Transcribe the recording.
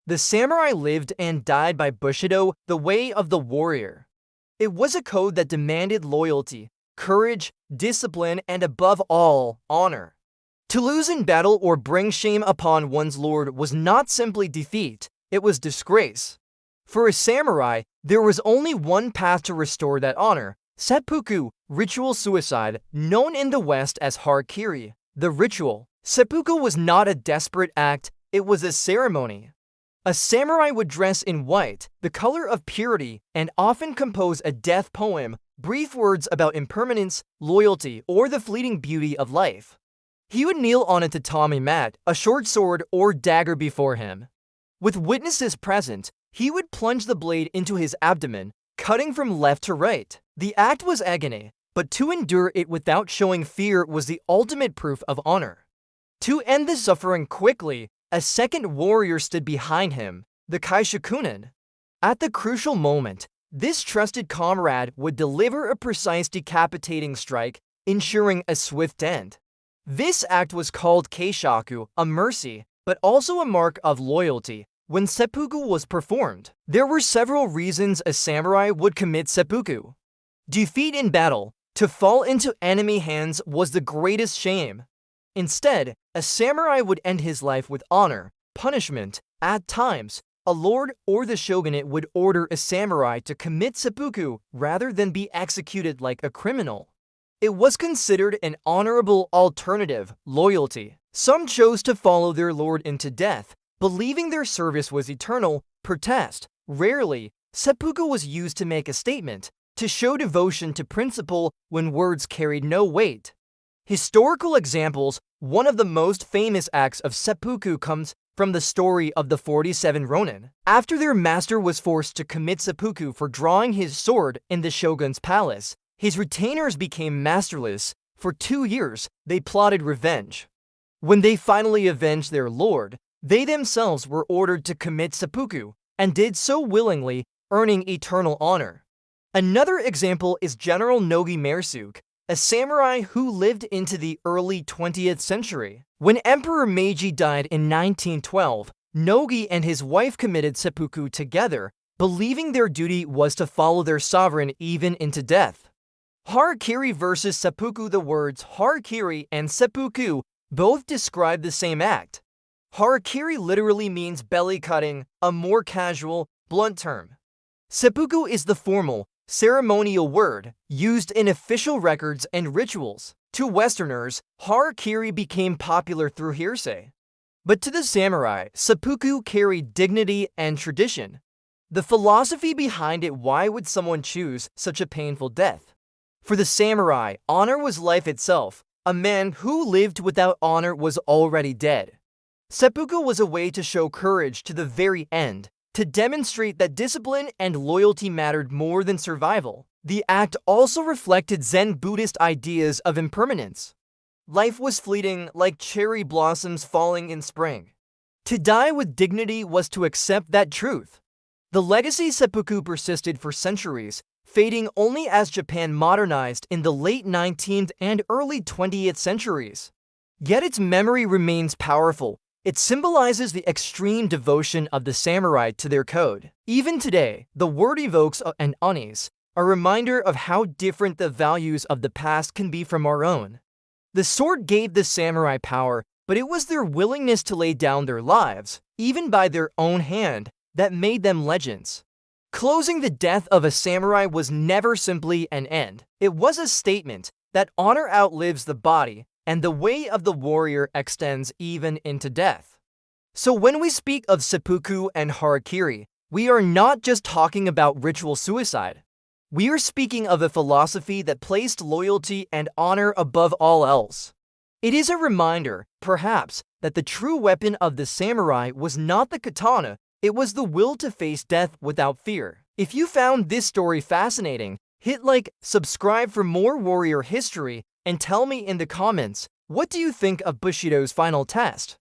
The samurai lived and died by Bushido, the way of the warrior. It was a code that demanded loyalty, courage, discipline, and above all, honor. To lose in battle or bring shame upon one's lord was not simply defeat, it was disgrace. For a samurai, there was only one path to restore that honor: seppuku, ritual suicide, known in the West as hara-kiri. The ritual. Seppuku was not a desperate act, it was a ceremony. A samurai would dress in white, the color of purity, and often compose a death poem, brief words about impermanence, loyalty, or the fleeting beauty of life. He would kneel on a tatami mat, a short sword or dagger before him. With witnesses present, he would plunge the blade into his abdomen, cutting from left to right. The act was agony, but to endure it without showing fear was the ultimate proof of honor. To end the suffering quickly, a second warrior stood behind him, the kaishakunin. At the crucial moment, this trusted comrade would deliver a precise decapitating strike, ensuring a swift end. This act was called kaishaku, a mercy, but also a mark of loyalty. When seppuku was performed, there were several reasons a samurai would commit seppuku. Defeat in battle. To fall into enemy hands was the greatest shame. Instead, a samurai would end his life with honor, punishment. At times, a lord or the shogunate would order a samurai to commit seppuku rather than be executed like a criminal. It was considered an honorable alternative, loyalty. Some chose to follow their lord into death, believing their service was eternal. Protest. Rarely, seppuku was used to make a statement, to show devotion to principle when words carried no weight. Historical examples. One of the most famous acts of seppuku comes from the story of the 47 Rōnin. After their master was forced to commit seppuku for drawing his sword in the shogun's palace, his retainers became masterless. For 2 years, they plotted revenge. When they finally avenged their lord, they themselves were ordered to commit seppuku, and did so willingly, earning eternal honor. Another example is General Nogi, a samurai who lived into the early 20th century. When Emperor Meiji died in 1912, Nogi and his wife committed seppuku together, believing their duty was to follow their sovereign even into death. Hara-kiri versus seppuku. The words hara-kiri and seppuku both describe the same act. Hara-kiri literally means belly cutting, a more casual, blunt term. Seppuku is the formal, ceremonial word used in official records and rituals. To Westerners, hara-kiri became popular through hearsay. But to the samurai, seppuku carried dignity and tradition. The philosophy behind it: why would someone choose such a painful death? For the samurai, honor was life itself. A man who lived without honor was already dead. Seppuku was a way to show courage to the very end, to demonstrate that discipline and loyalty mattered more than survival. The act also reflected Zen Buddhist ideas of impermanence. Life was fleeting, like cherry blossoms falling in spring. To die with dignity was to accept that truth. The legacy seppuku persisted for centuries, fading only as Japan modernized in the late 19th and early 20th centuries. Yet its memory remains powerful. It symbolizes the extreme devotion of the samurai to their code. Even today, the word evokes an unease, a reminder of how different the values of the past can be from our own. The sword gave the samurai power, but it was their willingness to lay down their lives, even by their own hand, that made them legends. Closing the death of a samurai was never simply an end. It was a statement that honor outlives the body, and the way of the warrior extends even into death. So when we speak of seppuku and hara-kiri, we are not just talking about ritual suicide. We are speaking of a philosophy that placed loyalty and honor above all else. It is a reminder, perhaps, that the true weapon of the samurai was not the katana, it was the will to face death without fear. If you found this story fascinating, hit like, subscribe for more warrior history, and tell me in the comments, what do you think of Bushido's final test?